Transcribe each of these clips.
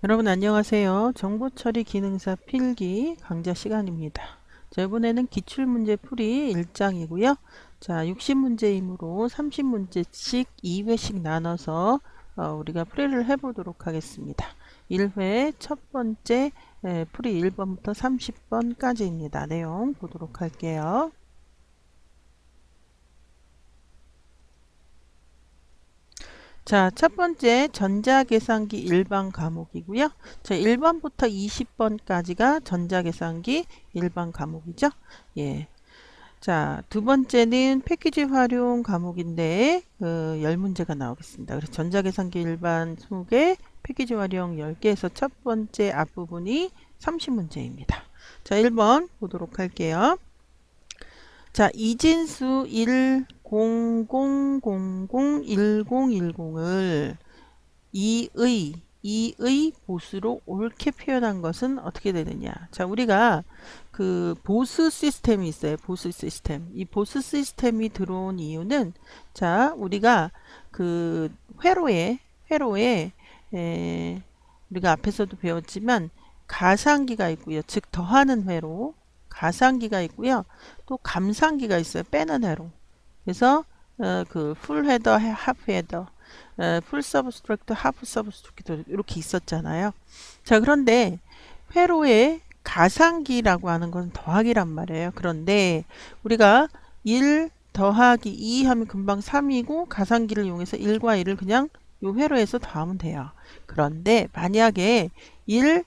여러분 안녕하세요. 정보처리 기능사 필기 강좌 시간입니다. 자, 이번에는 기출문제 풀이 1장이고요. 자, 60문제이므로 30문제씩 2회씩 나눠서 우리가 풀이를 해보도록 하겠습니다. 1회 첫 번째 풀이 1번부터 30번까지입니다. 내용 보도록 할게요. 자, 첫 번째 전자계산기 일반 과목이고요. 자, 1번부터 20번까지가 전자계산기 일반 과목이죠. 예. 자, 두 번째는 패키지 활용 과목인데 10문제가 나오겠습니다. 그래서 전자계산기 일반 20개, 패키지 활용 10개에서 첫 번째 앞부분이 30문제입니다. 자, 1번 보도록 할게요. 자, 이진수 10001010을 2의 보수로 옳게 표현한 것은 어떻게 되느냐. 자, 우리가 그 보수 시스템이 있어요. 보수 시스템. 이 보수 시스템이 들어온 이유는, 자, 우리가 그 회로에 우리가 앞에서도 배웠지만 가상기가 있고요. 즉 더하는 회로 가상기가 있고요. 또 감상기가 있어요. 빼는 회로. 그래서 그 풀 헤더, 하프 헤더, 풀 서브스트랙트, 하프 서브스트랙트 이렇게 있었잖아요. 자, 그런데 회로의 가상기라고 하는 건 더하기란 말이에요. 그런데 우리가 1 더하기 2 하면 금방 3이고 가상기를 이용해서 1과 1을 그냥 요 회로에서 더하면 돼요. 그런데 만약에 1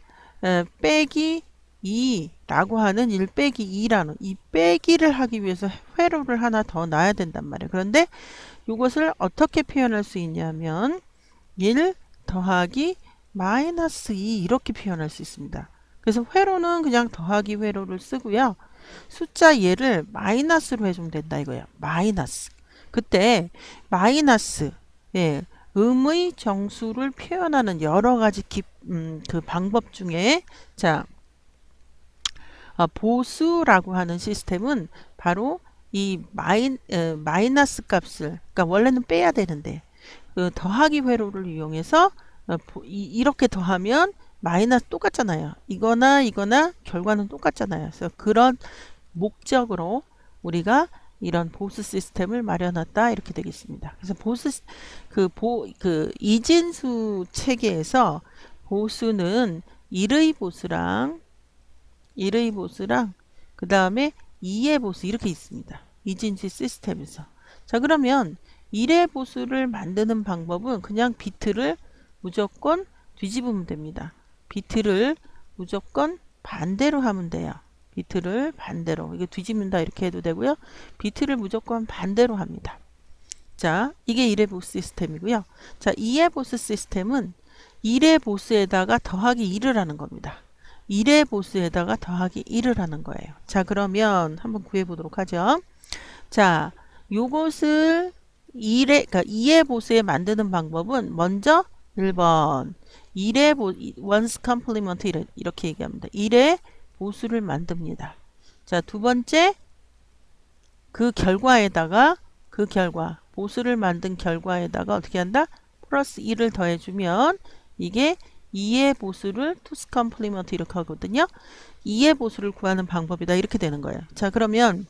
빼기 2라고 하는 1 빼기 2라는 이 빼기를 하기 위해서 회로를 하나 더 놔야 된단 말이에요. 그런데 이것을 어떻게 표현할 수 있냐면 1 더하기 마이너스 2 이렇게 표현할 수 있습니다. 그래서 회로는 그냥 더하기 회로를 쓰고요. 숫자 얘를 마이너스로 해주면 된다 이거예요. 마이너스. 그때 마이너스, 예, 음의 정수를 표현하는 여러 가지 그 방법 중에, 자, 보수라고 하는 시스템은 바로 이 마이너스 값을, 그러니까 원래는 빼야 되는데 그 더하기 회로를 이용해서 이렇게 더하면 마이너스 똑같잖아요. 이거나 결과는 똑같잖아요. 그래서 그런 목적으로 우리가 이런 보수 시스템을 마련했다 이렇게 되겠습니다. 그래서 그 이진수 체계에서 보수는 1의 보수랑 그 다음에 2의 보수 이렇게 있습니다. 이진수 시스템에서. 자, 그러면 1의 보수를 만드는 방법은 그냥 비트를 무조건 뒤집으면 됩니다. 비트를 무조건 반대로 하면 돼요. 비트를 반대로. 이게 뒤집는다 이렇게 해도 되고요. 비트를 무조건 반대로 합니다. 자, 이게 1의 보수 시스템이고요. 자, 2의 보수 시스템은 1의 보수에다가 더하기 1을 하는 겁니다. 1의 보수에다가 더하기 1을 하는 거예요. 자, 그러면 한번 구해보도록 하죠. 자, 요것을 2의 보수에 만드는 방법은 먼저 1번 1의 once complement 이렇게 얘기합니다. 1의 보수를 만듭니다. 자, 두 번째 그 결과 보수를 만든 결과에다가 어떻게 한다? 플러스 1을 더해주면 이게 2의 보수를 two's complement 이렇게 하거든요. 2의 보수를 구하는 방법이다 이렇게 되는 거예요. 자, 그러면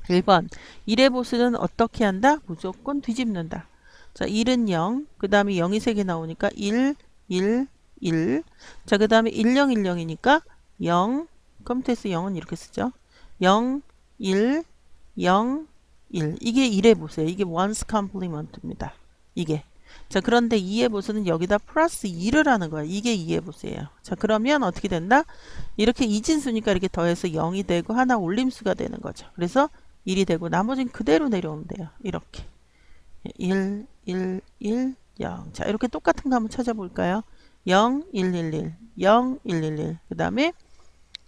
1번 1의 보수는 어떻게 한다? 무조건 뒤집는다. 자, 1은 0, 그 다음에 0이 3개 나오니까 1, 1, 1. 자, 그 다음에 1, 0, 1, 0이니까 0, 컴퓨터에서 0은 이렇게 쓰죠. 0, 1, 0, 1. 이게 1의 보수예요. 이게 once complement입니다. 이게. 자, 그런데 2의 보수는 여기다 플러스 2를 하는 거야. 이게 2의 보수예요. 자, 그러면 어떻게 된다? 이렇게 이진수니까 이렇게 더해서 0이 되고 하나 올림수가 되는 거죠. 그래서 1이 되고 나머지는 그대로 내려오면 돼요. 이렇게. 1, 1, 1, 0. 자, 이렇게 똑같은 거 한번 찾아볼까요? 0, 1, 1, 1, 0, 1, 1, 1. 그 다음에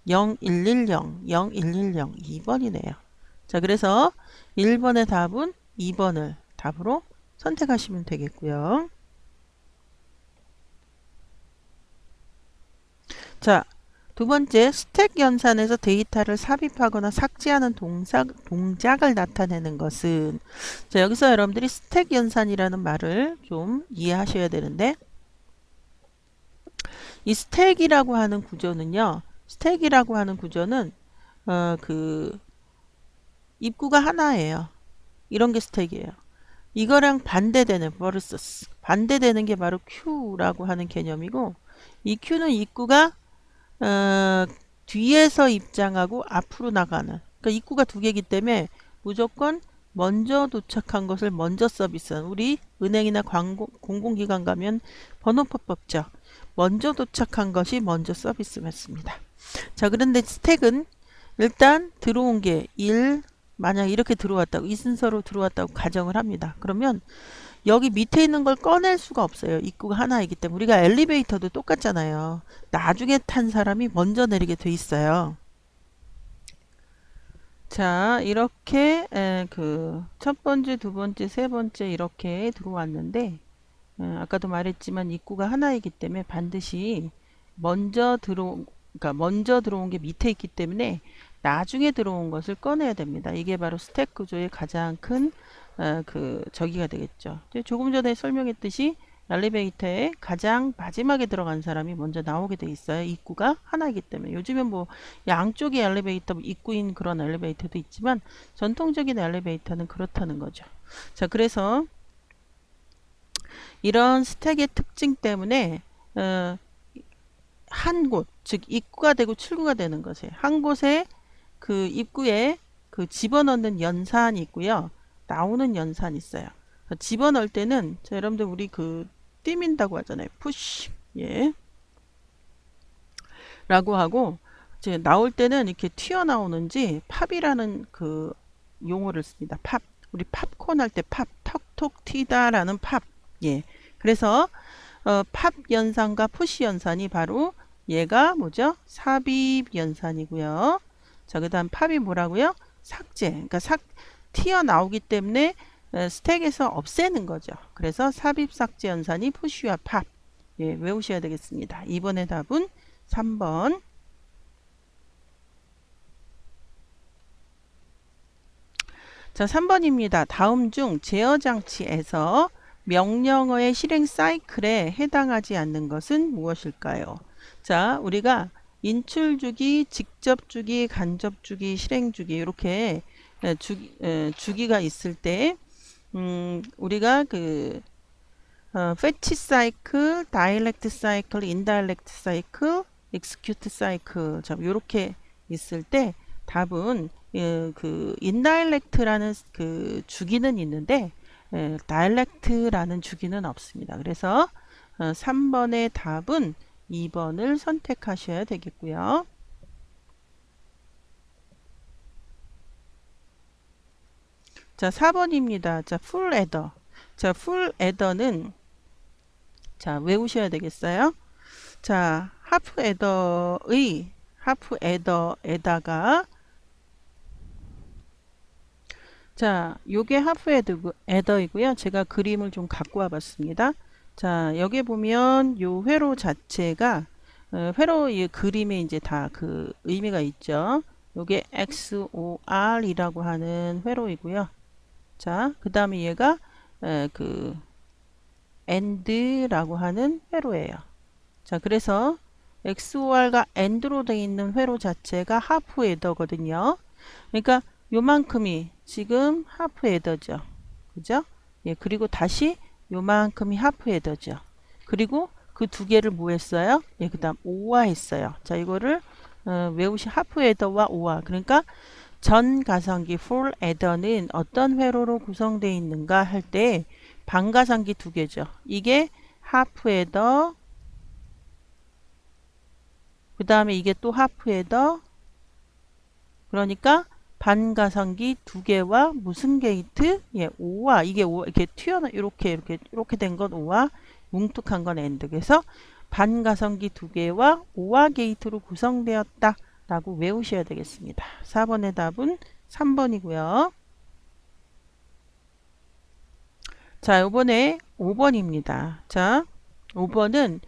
0, 1, 1, 0, 0, 1, 1, 0. 2번이네요. 자, 그래서 1번의 답은 2번을 답으로 선택하시면 되겠고요. 자, 두 번째, 스택 연산에서 데이터를 삽입하거나 삭제하는 동작을 나타내는 것은, 자, 여기서 여러분들이 스택 연산이라는 말을 좀 이해하셔야 되는데, 이 스택이라고 하는 구조는요. 스택이라고 하는 구조는 그 입구가 하나예요. 이런 게 스택이에요. 이거랑 반대되는 versus 반대되는 게 바로 Q라고 하는 개념이고, 이 Q는 입구가 뒤에서 입장하고 앞으로 나가는, 그러니까 입구가 두 개이기 때문에 무조건 먼저 도착한 것을 먼저 서비스하는, 우리 은행이나 공공기관 가면 번호법 법죠. 먼저 도착한 것이 먼저 서비스했습니다. 자, 그런데 스택은 일단 들어온 게 1, 만약 이렇게 들어왔다고, 이 순서로 들어왔다고 가정을 합니다. 그러면 여기 밑에 있는 걸 꺼낼 수가 없어요. 입구가 하나이기 때문에. 우리가 엘리베이터도 똑같잖아요. 나중에 탄 사람이 먼저 내리게 돼 있어요. 자, 이렇게 그 첫 번째, 두 번째, 세 번째 이렇게 들어왔는데, 아까도 말했지만 입구가 하나이기 때문에 반드시 먼저 그러니까 먼저 들어온 게 밑에 있기 때문에 나중에 들어온 것을 꺼내야 됩니다. 이게 바로 스택 구조의 가장 큰 그 저기가 되겠죠. 조금 전에 설명했듯이 엘리베이터에 가장 마지막에 들어간 사람이 먼저 나오게 돼 있어요. 입구가 하나이기 때문에. 요즘은 뭐 양쪽이 엘리베이터 입구인 그런 엘리베이터도 있지만 전통적인 엘리베이터는 그렇다는 거죠. 자, 그래서 이런 스택의 특징 때문에 한 곳, 즉 입구가 되고 출구가 되는 것에, 한 곳에 그 입구에 그 집어넣는 연산이 있고요. 나오는 연산이 있어요. 집어넣을 때는, 자, 여러분들 우리 그 띠민다고 하잖아요. 푸시, 예, 라고 하고, 이제 나올 때는 이렇게 튀어나오는지 팝이라는 그 용어를 씁니다. 팝. 우리 팝콘 할 때 팝, 톡톡 튀다라는 팝. 예. 그래서 팝 연산과 푸시 연산이 바로 얘가 뭐죠? 삽입 연산이고요. 자, 그다음 팝이 뭐라고요? 삭제. 그러니까 튀어나오기 때문에 스택에서 없애는 거죠. 그래서 삽입 삭제 연산이 푸시와 팝. 예, 외우셔야 되겠습니다. 이번의 답은 3번. 자, 3번입니다. 다음 중 제어 장치에서 명령어의 실행 사이클에 해당하지 않는 것은 무엇일까요? 자, 우리가 인출주기, 직접주기, 간접주기, 실행주기 이렇게 주기가 있을 때 우리가 그 fetch 사이클, 다이렉트 사이클, 인다이렉트 사이클, execute 사이클 이렇게 있을 때 답은 그 인다이렉트라는 그 주기는 있는데 다이렉트라는 주기는 없습니다. 그래서 3번의 답은 2번을 선택하셔야 되겠고요. 자, 4번입니다. 자, full adder. 자, full adder는 자, 외우셔야 되겠어요. 자, 하프 애더의 하프 애더에다가 자, 요게 하프 애더이고요. 제가 그림을 좀 갖고 와봤습니다. 자, 여기 보면 요 회로 자체가 회로의 그림에 이제 다 그 의미가 있죠. 요게 XOR이라고 하는 회로이고요. 자, 그 다음에 얘가 그 AND라고 하는 회로예요. 자, 그래서 XOR과 AND로 되어 있는 회로 자체가 하프 애더거든요. 그러니까 요만큼이 지금 하프 애더죠. 그죠? 예, 그리고 다시 요만큼이 하프 애더죠. 그리고 그 두 개를 뭐 했어요? 예, 그 다음 오화 했어요. 자, 이거를 하프 애더와 오화. 그러니까 전 가상기 full adder는 어떤 회로로 구성되어 있는가 할 때 반가상기 두 개죠. 이게 하프 애더, 그 다음에 이게 또 하프 애더, 그러니까 반가상기 두 개와 무슨 게이트? 예, 오와 이게 오 이렇게 이렇게 된 건 오와 뭉툭한 건 엔드. 그래서 반가상기 두 개와 오와 게이트로 구성되었다 라고 외우셔야 되겠습니다. 4번의 답은 3번이고요. 자, 요번에 5번입니다. 자, 5번은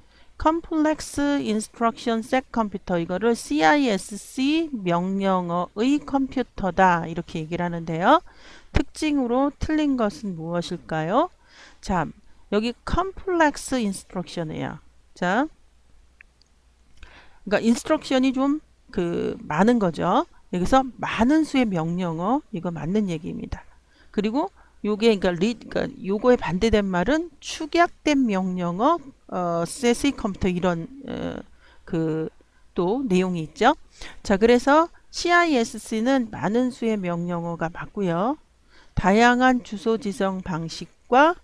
Complex Instruction Set Computer, 이거를 CISC 명령어의 컴퓨터다 이렇게 얘기를 하는데요. 특징으로 틀린 것은 무엇일까요? 자, 여기 Complex Instruction이에요. 자, 그러니까 인스트럭션이 좀 많은 거죠. 여기서 많은 수의 명령어 이거 맞는 얘기입니다. 그리고 요게 그러니까 요거에 반대된 말은 축약된 명령어 세시 컴퓨터 이런 또 내용이 있죠. 자, 그래서 CISC는 많은 수의 명령어가 맞고요. 다양한 주소 지정 방식과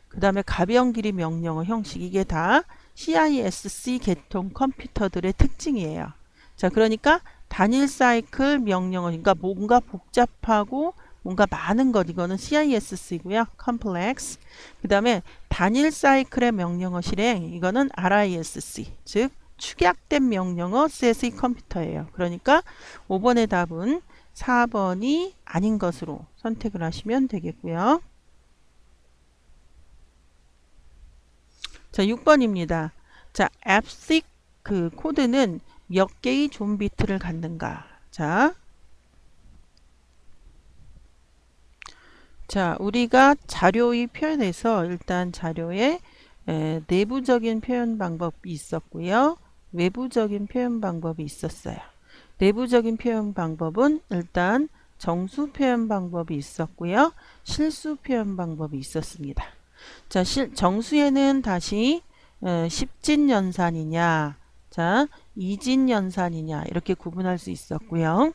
그 다음에 가변 길이 명령어 형식 이게 다 CISC 계통 컴퓨터들의 특징이에요. 자, 그러니까 단일 사이클 명령어 그러니까 뭔가 복잡하고 뭔가 많은 것 이거는 CISC고요. complex. 그 다음에 단일 사이클의 명령어 실행 이거는 RISC 즉 축약된 명령어 CSE 컴퓨터예요. 그러니까 5번의 답은 4번이 아닌 것으로 선택을 하시면 되겠고요. 자, 6번입니다. 자, 앱식 코드는 몇 개의 존 비트를 갖는가? 자, 우리가 자료의 표현에서 일단 자료에 내부적인 표현 방법이 있었고요. 외부적인 표현 방법이 있었어요. 내부적인 표현 방법은 일단 정수 표현 방법이 있었고요. 실수 표현 방법이 있었습니다. 자, 정수에는 다시 십진연산이냐, 자, 이진연산이냐 이렇게 구분할 수 있었고요.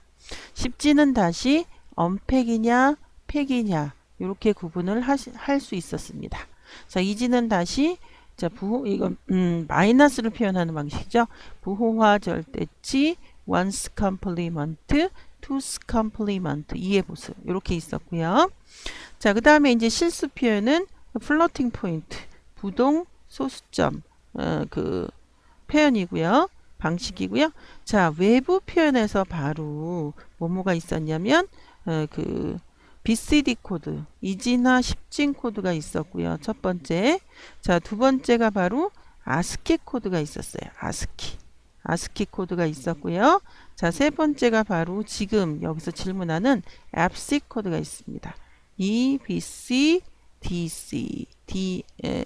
십진은 다시 언팩이냐, 팩이냐 이렇게 구분을 할 수 있었습니다. 자, 이진은 다시 자, 이건 마이너스를 표현하는 방식이죠. 부호화 절대치, once complement, two's complement, 이해 보수 이렇게 있었고요. 자, 그 다음에 이제 실수 표현은 플로팅 포인트, 부동 소수점 표현이고요. 방식이고요. 자, 외부 표현에서 바로 뭐뭐가 있었냐면 BCD 코드, 이진화 10진 코드가 있었고요. 첫 번째. 자, 두 번째가 바로 아스키 코드가 있었어요. 아스키 코드가 있었고요. 자, 세 번째가 바로 지금 여기서 질문하는 앱식 코드가 있습니다. E, B, C, DC,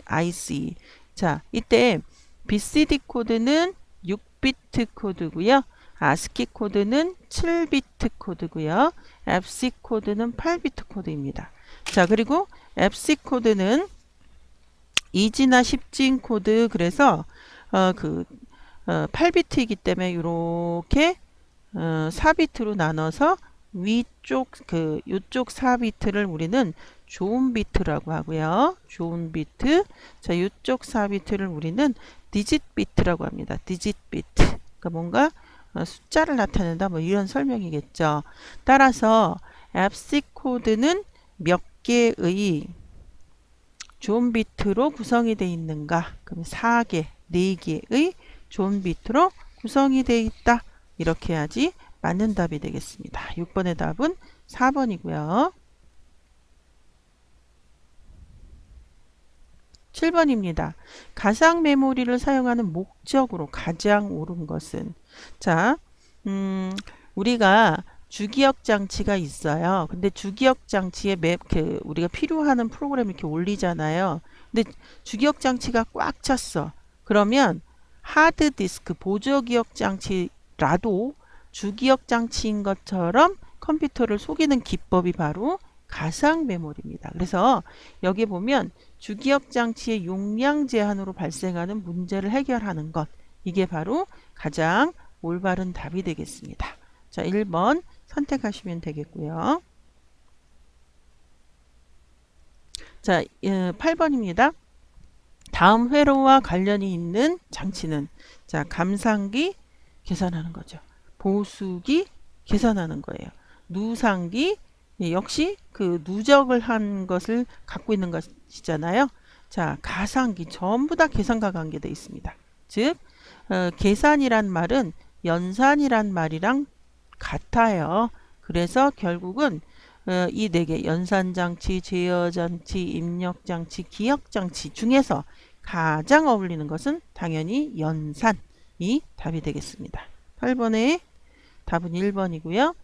IC. 자, 이때 BCD 코드는 6비트 코드고요. 아스키 코드는 7비트 코드고요. 앱식 코드는 8비트 코드입니다. 자, 그리고 앱식 코드는 2진화 10진 코드 그래서 8비트이기 때문에 이렇게 4비트로 나눠서 위쪽 요쪽 4비트를 우리는 좋은 비트라고 하고요. 좋은 비트. 자, 요쪽 4비트를 우리는 디짓 비트라고 합니다. 디짓 비트. 그러니까 뭔가 숫자를 나타낸다 뭐 이런 설명이겠죠. 따라서 앱식 코드는 몇 개의 존 비트로 구성이 되어 있는가? 그럼 4개, 4개의 존 비트로 구성이 되어 있다. 이렇게 해야지 맞는 답이 되겠습니다. 6번의 답은 4번이고요. 7번입니다. 가상 메모리를 사용하는 목적으로 가장 옳은 것은 자, 우리가 주기억 장치가 있어요. 근데 주기억 장치에 우리가 필요하는 프로그램을 이렇게 올리잖아요. 근데 주기억 장치가 꽉 찼어. 그러면 하드디스크 보조기억 장치라도 주기억 장치인 것처럼 컴퓨터를 속이는 기법이 바로 가상 메모리입니다. 그래서 여기 보면 주기억 장치의 용량 제한으로 발생하는 문제를 해결하는 것. 이게 바로 가장 올바른 답이 되겠습니다. 자, 1번 선택하시면 되겠고요. 자, 8번입니다. 다음 회로와 관련이 있는 장치는 자, 감상기 계산하는 거죠. 보수기 계산하는 거예요. 누상기 역시 누적을 한 것을 갖고 있는 것이잖아요. 자, 가상기 전부 다 계산과 관계되어 있습니다. 즉 계산이란 말은 연산이란 말이랑 같아요. 그래서 결국은 이 4개 연산장치, 제어장치, 입력장치, 기억장치 중에서 가장 어울리는 것은 당연히 연산이 답이 되겠습니다. 8번의 답은 1번이고요.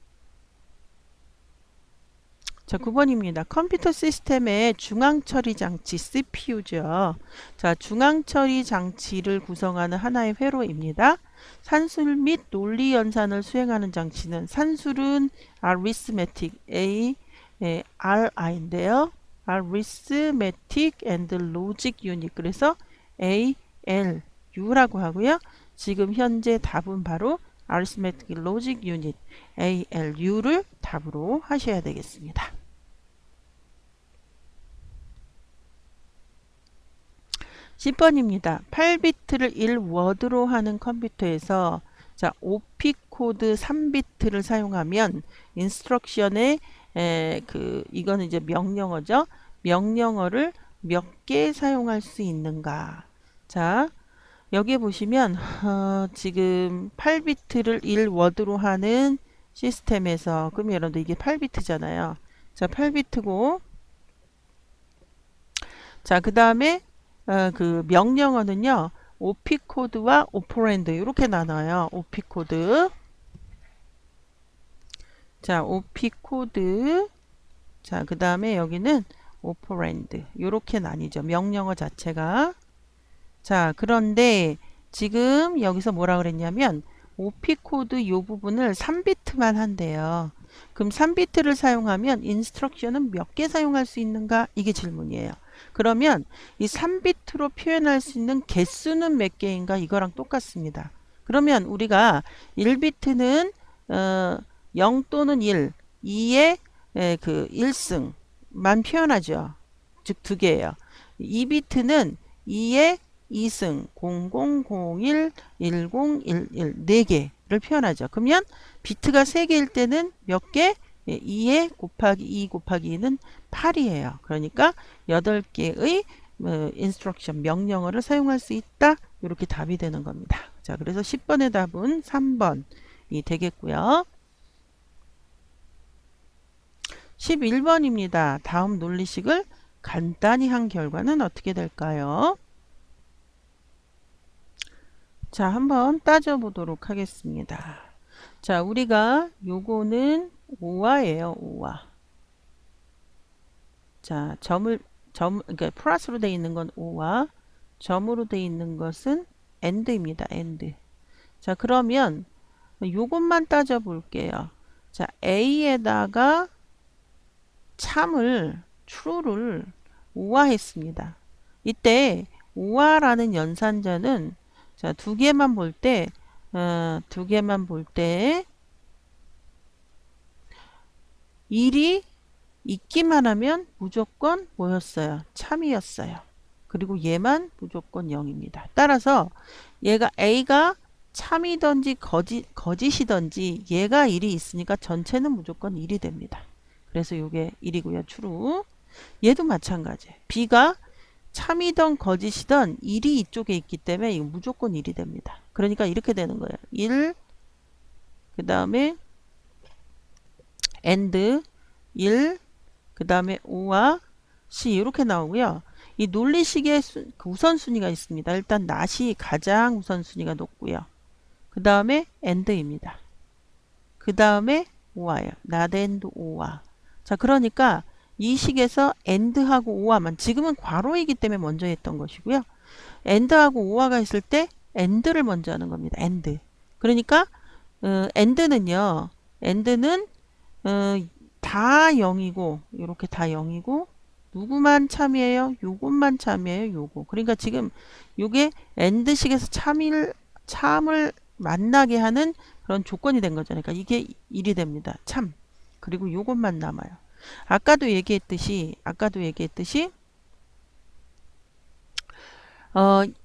자, 9번입니다. 컴퓨터 시스템의 중앙처리 장치 CPU죠. 자, 중앙처리 장치를 구성하는 하나의 회로입니다. 산술 및 논리 연산을 수행하는 장치는 산술은 arithmetic A, RI인데요. arithmetic and logic unit. 그래서 ALU라고 하고요. 지금 현재 답은 바로 arithmetic logic unit ALU를 답으로 하셔야 되겠습니다. 10번입니다. 8비트를 1워드로 하는 컴퓨터에서 자, 오피코드 3비트를 사용하면 인스트럭션에 이거는 이제 명령어죠. 명령어를 몇 개 사용할 수 있는가? 자, 여기에 보시면 지금 8비트를 1워드로 하는 시스템에서 그럼 여러분들 이게 8비트잖아요. 자, 8비트고 자, 그 다음에 그 명령어는요. 오피코드와 오퍼랜드 이렇게 나눠요. 오피코드. 자, 오피코드. 자, 그 다음에 여기는 오퍼랜드. 이렇게 나뉘죠. 명령어 자체가. 자, 그런데 지금 여기서 뭐라 그랬냐면 오피코드 요 부분을 3비트만 한대요. 그럼 3비트를 사용하면 인스트럭션은 몇 개 사용할 수 있는가? 이게 질문이에요. 그러면 이 3비트로 표현할 수 있는 개수는 몇 개인가? 이거랑 똑같습니다. 그러면 우리가 1비트는 0 또는 1, 2의 그 1승만 표현하죠. 즉 2개예요. 2비트는 2의 2승 0001 1011 4개를 표현하죠. 그러면 비트가 3개일 때는 몇 개? 2에 곱하기 2 곱하기 2는 8이에요. 그러니까 8개의 인스트럭션 명령어를 사용할 수 있다. 이렇게 답이 되는 겁니다. 자, 그래서 10번의 답은 3번이 되겠고요. 11번입니다. 다음 논리식을 간단히 한 결과는 어떻게 될까요? 자, 한번 따져보도록 하겠습니다. 자, 우리가 요거는 5화예요. 5화. 자, 그러니까 플러스로 되어 있는 건 5화, 점으로 되어 있는 것은 AND입니다. AND. 자, 그러면 요것만 따져볼게요. 자, A에다가 참을, true를 5화했습니다. 이때 5화라는 연산자는 자, 두 개만 볼 때, 일이 있기만 하면 무조건 뭐였어요? 참이었어요. 그리고 얘만 무조건 0입니다. 따라서 얘가 A가 참이든지 거짓이든지 얘가 1이 있으니까 전체는 무조건 1이 됩니다. 그래서 이게 1이고요. true. 얘도 마찬가지. B가 참이든 거짓이든 1이 이쪽에 있기 때문에 이거 무조건 1이 됩니다. 그러니까 이렇게 되는 거예요. 1, 그 다음에 AND 1, 그 다음에 5와 C 이렇게 나오고요. 이 논리식의 우선순위가 있습니다. 일단 not이 가장 우선순위가 높고요. 그 다음에 AND입니다. 그 다음에 5와요. not and 5와. 자, 그러니까 이 식에서 AND하고 5화만 지금은 괄호이기 때문에 먼저 했던 것이고요. AND하고 5화가 있을 때 AND를 먼저 하는 겁니다. AND. 그러니까 AND는요. AND는 다 0이고 이렇게 다 0이고 누구만 참이에요? 요것만 참이에요. 요거. 그러니까 지금 요게 AND식에서 참을 만나게 하는 그런 조건이 된 거잖아요. 그러니까 이게 1이 됩니다. 참. 그리고 요것만 남아요. 아까도 얘기했듯이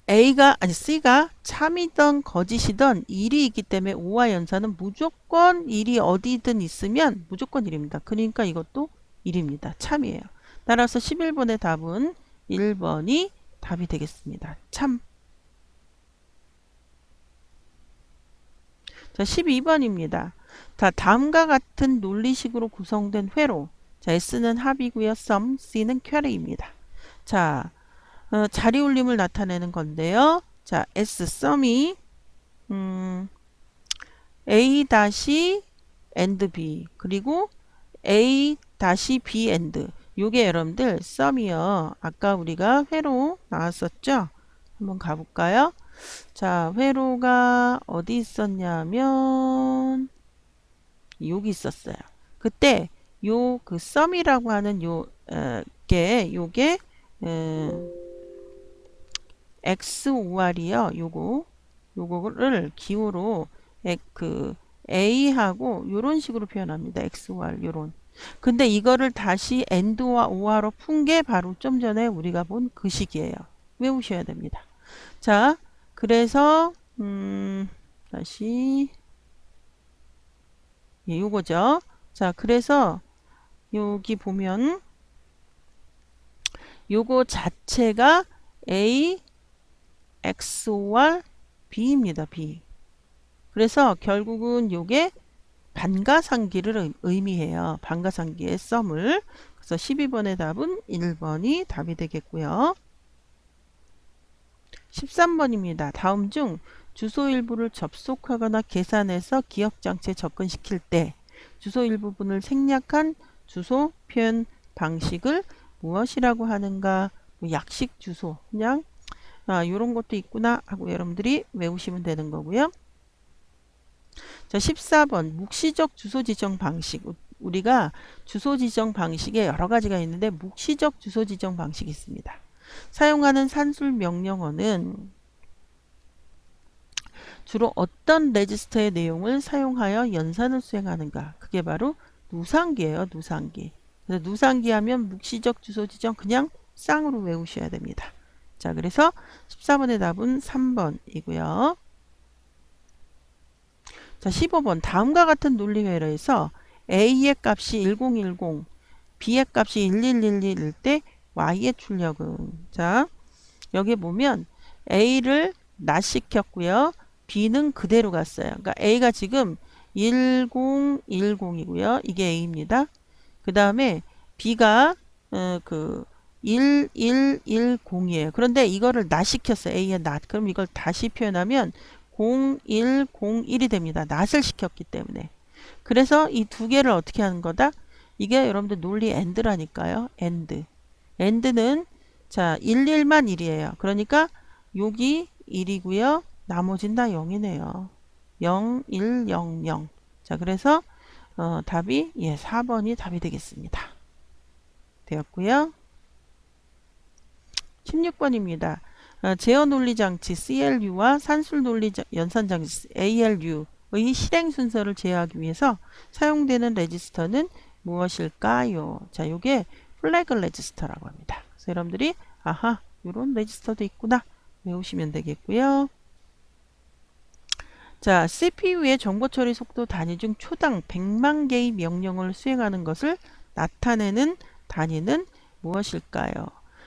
C가 참이든 거짓이든 1이 있기 때문에 5와 연산은 무조건 1이 어디든 있으면 무조건 1입니다. 그러니까 이것도 1입니다. 참이에요. 따라서 11번의 답은 1번이 답이 되겠습니다. 참. 자, 12번입니다. 자, 다음과 같은 논리식으로 구성된 회로. 자, S는 합이고요. sum, C는 쿼리입니다. 자, 자리 올림을 나타내는 건데요. 자, S sum이 A 다시 and B 그리고 A 다시 B and 요게 여러분들 sum이요. 아까 우리가 회로 나왔었죠? 한번 가볼까요? 자, 회로가 어디 있었냐면 여기 있었어요. 그때 요 그 썸이라고 하는 요게 XOR이요. 요거를 기호로 그 A하고 요런 식으로 표현합니다. XOR 요런. 근데 이거를 다시 AND와 OR로 푼 게 바로 좀 전에 우리가 본 그 식이에요. 외우셔야 됩니다. 자, 그래서 다시 예, 요거죠. 자, 그래서 여기 보면 요거 자체가 A, XOR B입니다. B. 그래서 결국은 요게 반가상기를 의미해요. 반가상기의 썸을. 그래서 12번의 답은 1번이 답이 되겠고요. 13번입니다. 다음 중 주소 일부를 접속하거나 계산해서 기억장치에 접근시킬 때 주소 일부분을 생략한 주소 표현 방식을 무엇이라고 하는가? 뭐 약식 주소 그냥 이런 것도 있구나 하고 여러분들이 외우시면 되는 거고요. 자, 14번 묵시적 주소 지정 방식. 우리가 주소 지정 방식에 여러 가지가 있는데 묵시적 주소 지정 방식이 있습니다. 사용하는 산술 명령어는 주로 어떤 레지스터의 내용을 사용하여 연산을 수행하는가? 그게 바로 누상기예요. 누상기. 그래서 누상기 하면 묵시적 주소 지정 그냥 쌍으로 외우셔야 됩니다. 자, 그래서 14번의 답은 3번이고요. 자, 15번 다음과 같은 논리회로에서 A의 값이 1010, B의 값이 1111일 때 Y의 출력은 자, 여기 보면 A를 낮시켰고요. B는 그대로 갔어요. 그러니까 A가 지금 1010이고요. 이게 A입니다. 그 다음에 B가 1110이에요. 그런데 이거를 낮시켰어요. A의 낮. 그럼 이걸 다시 표현하면 0101이 됩니다. 낫을 시켰기 때문에. 그래서 이 두 개를 어떻게 하는 거다? 이게 여러분들 논리 AND라니까요. AND. AND는 자 11만 1이에요. 그러니까 여기 1이고요. 나머진 다 0이네요. 0, 1, 0, 0. 자 그래서 답이 4번이 답이 되겠습니다. 되었고요. 16번입니다. 제어 논리 장치 CLU와 산술 논리 연산 장치 ALU의 실행 순서를 제어하기 위해서 사용되는 레지스터는 무엇일까요? 자, 요게 플래그 레지스터라고 합니다. 그래서 여러분들이 아하, 요런 레지스터도 있구나 외우시면 되겠고요. 자, CPU의 정보 처리 속도 단위 중 초당 100만 개의 명령을 수행하는 것을 나타내는 단위는 무엇일까요?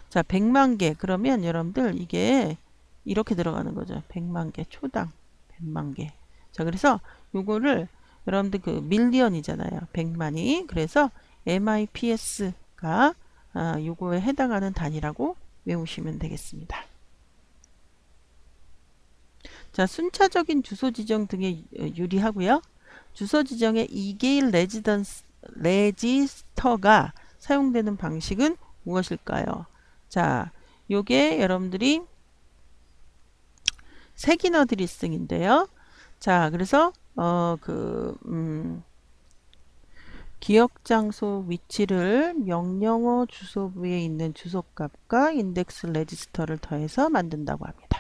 자, 100만 개. 그러면 여러분들 이게 이렇게 들어가는 거죠. 100만 개. 초당 100만 개. 자, 그래서 요거를 여러분들 그 밀리언이잖아요. 100만이. 그래서 MIPS가 요거에 해당하는 단위라고 외우시면 되겠습니다. 자, 순차적인 주소 지정 등에 유리하고요. 주소 지정의 2개의 레지스터가 사용되는 방식은 무엇일까요? 자, 요게 여러분들이 색인 어드리싱인데요. 자, 그래서 기억 장소 위치를 명령어 주소부에 있는 주소값과 인덱스 레지스터를 더해서 만든다고 합니다.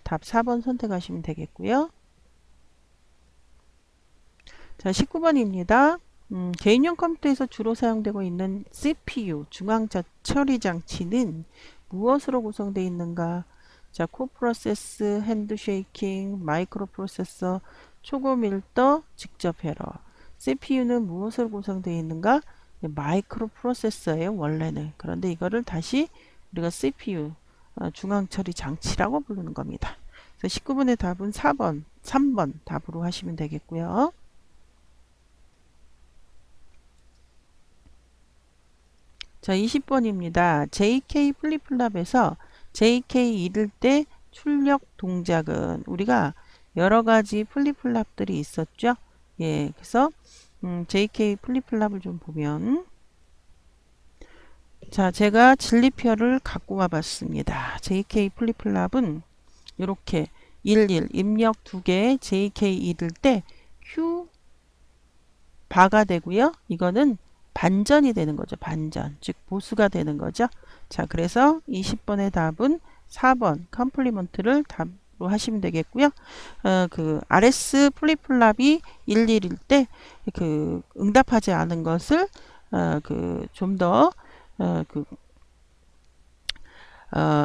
답 4번 선택하시면 되겠고요. 자, 19번입니다. 개인용 컴퓨터에서 주로 사용되고 있는 CPU, 중앙 처리 장치는 무엇으로 구성되어 있는가? 자, 코프로세스, 핸드쉐이킹, 마이크로 프로세서, 초고 밀도, 직접 회로. CPU는 무엇으로 구성되어 있는가? 마이크로 프로세서예요, 원래는. 그런데 이거를 다시 우리가 CPU, 중앙 처리 장치라고 부르는 겁니다. 그래서 19번의 답은 3번 답으로 하시면 되겠고요. 자, 20번입니다. JK 플립플랍에서 JK 잃을 때 출력 동작은 우리가 여러 가지 플립플랍들이 있었죠. 예, 그래서 JK 플립플랍을 좀 보면 자, 제가 진리표를 갖고 와봤습니다. JK 플립플랍은 이렇게 11 입력 2개 JK 잃을 때 Q 바가 되고요. 이거는 반전이 되는 거죠. 반전. 즉 보수가 되는 거죠. 자, 그래서 20번의 답은 4번 컴플리먼트를 답으로 하시면 되겠고요. 그 RS 플립플랍이 11일 때 그 응답하지 않은 것을 그 좀 더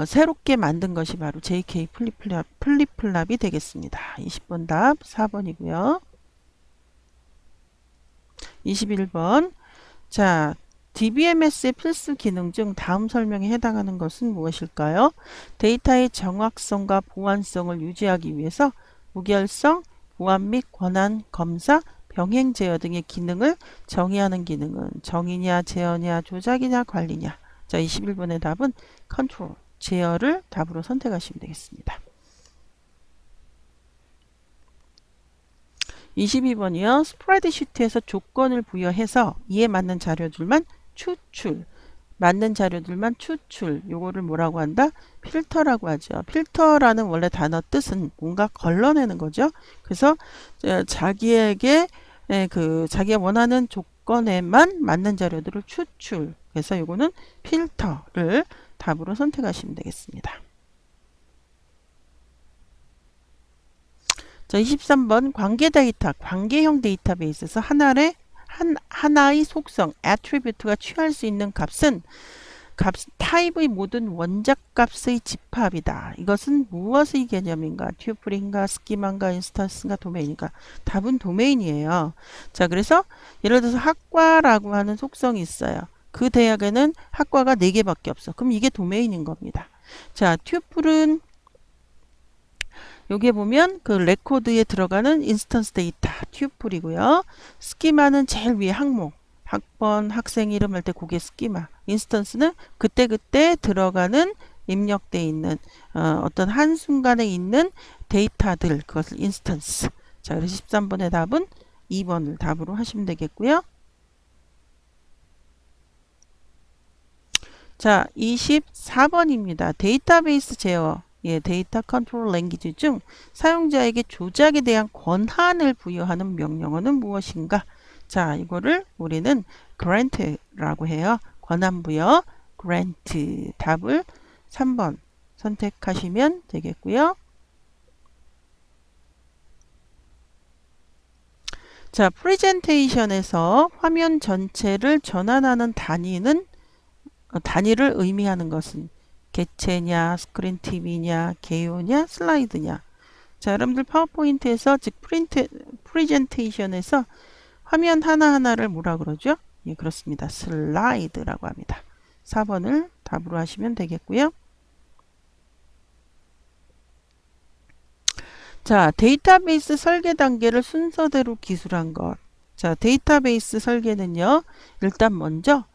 새롭게 만든 것이 바로 JK 플립플랍이 되겠습니다. 20번 답 4번이고요. 21번. 자, DBMS의 필수 기능 중 다음 설명에 해당하는 것은 무엇일까요? 데이터의 정확성과 보안성을 유지하기 위해서 무결성, 보안 및 권한 검사, 병행 제어 등의 기능을 정의하는 기능은 정의냐, 제어냐, 조작이냐, 관리냐. 자, 21번의 답은 컨트롤, 제어를 답으로 선택하시면 되겠습니다. 22번이요. 스프레드시트에서 조건을 부여해서 이에 맞는 자료들만 추출. 맞는 자료들만 추출. 요거를 뭐라고 한다? 필터라고 하죠. 필터라는 원래 단어 뜻은 뭔가 걸러내는 거죠. 그래서 자기에게 자기가 원하는 조건에만 맞는 자료들을 추출. 그래서 요거는 필터를 답으로 선택하시면 되겠습니다. 자, 23번 관계 데이터, 관계형 데이터베이스에서 하나의 속성, attribute가 취할 수 있는 값은 타입의 모든 원작 값의 집합이다. 이것은 무엇의 개념인가? 튜플인가? 스키마인가? 인스턴스인가? 도메인인가? 답은 도메인이에요. 자, 그래서 예를 들어서 학과라고 하는 속성이 있어요. 그 대학에는 학과가 4개밖에 없어. 그럼 이게 도메인인 겁니다. 자, 튜플은 여기에 보면 그 레코드에 들어가는 인스턴스 데이터 튜플이고요. 스키마는 제일 위에 항목, 학번, 학생 이름 할 때 그게 스키마. 인스턴스는 그때그때 들어가는 입력되어 있는 어떤 한순간에 있는 데이터들, 그것을 인스턴스. 자, 그래서 13번의 답은 2번을 답으로 하시면 되겠고요. 자, 24번입니다. 데이터베이스 제어. 데이터 컨트롤 랭귀지 중 사용자에게 조작에 대한 권한을 부여하는 명령어는 무엇인가? 자, 이거를 우리는 grant라고 해요. 권한 부여, grant. 답을 3번 선택하시면 되겠고요. 자, 프레젠테이션에서 화면 전체를 전환하는 단위를 의미하는 것은 개체냐, 스크린 TV냐, 개요냐, 슬라이드냐. 자, 여러분들 파워포인트에서 즉 프레젠테이션에서 화면 하나하나를 뭐라 그러죠? 예, 그렇습니다. 슬라이드라고 합니다. 4번을 답으로 하시면 되겠고요. 자, 데이터베이스 설계 단계를 순서대로 기술한 것. 자, 데이터베이스 설계는요. 일단 먼저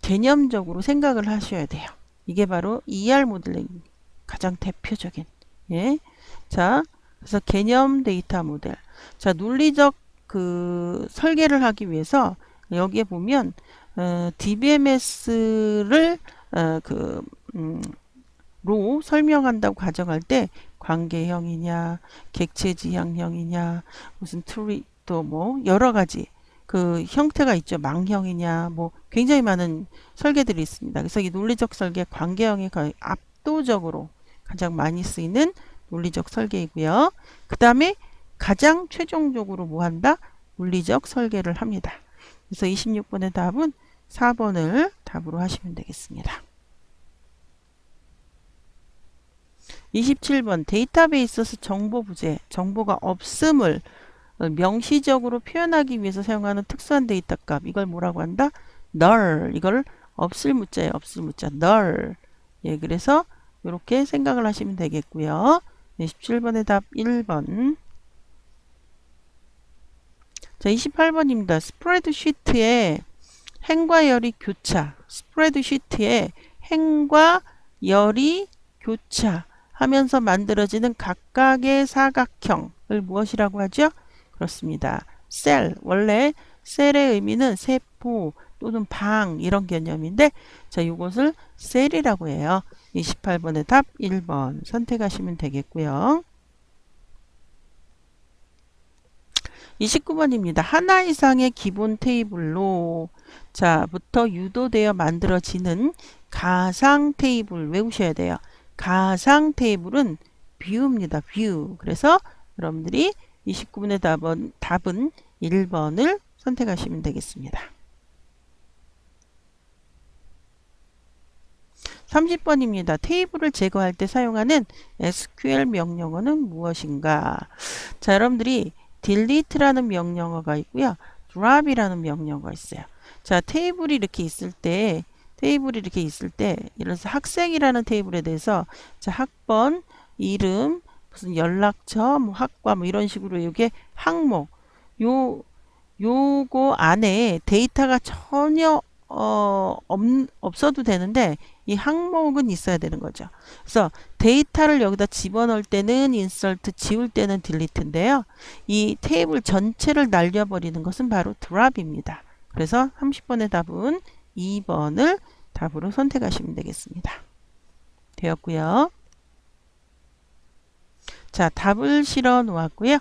개념적으로 생각을 하셔야 돼요. 이게 바로 ER 모델링 가장 대표적인. 예. 자, 그래서 개념 데이터 모델. 자, 논리적 설계를 하기 위해서 여기에 보면 DBMS를 로 설명한다고 가정할 때 관계형이냐, 객체지향형이냐, 무슨 트리 또 뭐 여러 가지 그 형태가 있죠. 망형이냐, 뭐 굉장히 많은 설계들이 있습니다. 그래서 이 논리적 설계 관계형이 거의 압도적으로 가장 많이 쓰이는 논리적 설계이고요. 그 다음에 가장 최종적으로 뭐 한다? 물리적 설계를 합니다. 그래서 26번의 답은 4번을 답으로 하시면 되겠습니다. 27번 데이터베이스에서 정보 부재, 정보가 없음을 명시적으로 표현하기 위해서 사용하는 특수한 데이터 값. 이걸 뭐라고 한다? null. 이걸 없을 문자예요. 없을 문자. null. 예, 그래서 이렇게 생각을 하시면 되겠고요. 27번의 답 1번. 자, 28번입니다. 스프레드시트에 행과 열이 교차. 스프레드시트에 행과 열이 교차하면서 만들어지는 각각의 사각형을 무엇이라고 하죠? 그렇습니다. 셀. 원래 셀의 의미는 세포, 또는 방 이런 개념인데 자, 이것을 셀이라고 해요. 28번의 답 1번 선택하시면 되겠고요. 29번입니다. 하나 이상의 기본 테이블로 자부터 유도되어 만들어지는 가상 테이블 외우셔야 돼요. 가상 테이블은 뷰입니다. 뷰. 그래서 여러분들이 29번의 답은 1번을 선택하시면 되겠습니다. 30번입니다. 테이블을 제거할 때 사용하는 SQL 명령어는 무엇인가? 자, 여러분들이 delete라는 명령어가 있고요. drop이라는 명령어가 있어요. 자, 테이블이 이렇게 있을 때 예를 들어서 학생이라는 테이블에 대해서 자, 학번, 이름, 무슨 연락처, 뭐 학과 뭐 이런 식으로 이게 항목 요거 안에 데이터가 전혀 없어도 되는데 이 항목은 있어야 되는 거죠. 그래서 데이터를 여기다 집어넣을 때는 insert, 지울 때는 delete인데요. 이 테이블 전체를 날려버리는 것은 바로 drop입니다. 그래서 30번의 답은 2번을 답으로 선택하시면 되겠습니다. 되었고요. 자, 답을 실어 놓았고요.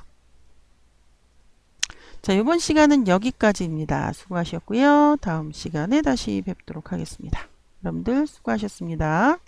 자, 이번 시간은 여기까지입니다. 수고하셨고요. 다음 시간에 다시 뵙도록 하겠습니다. 여러분들 수고하셨습니다.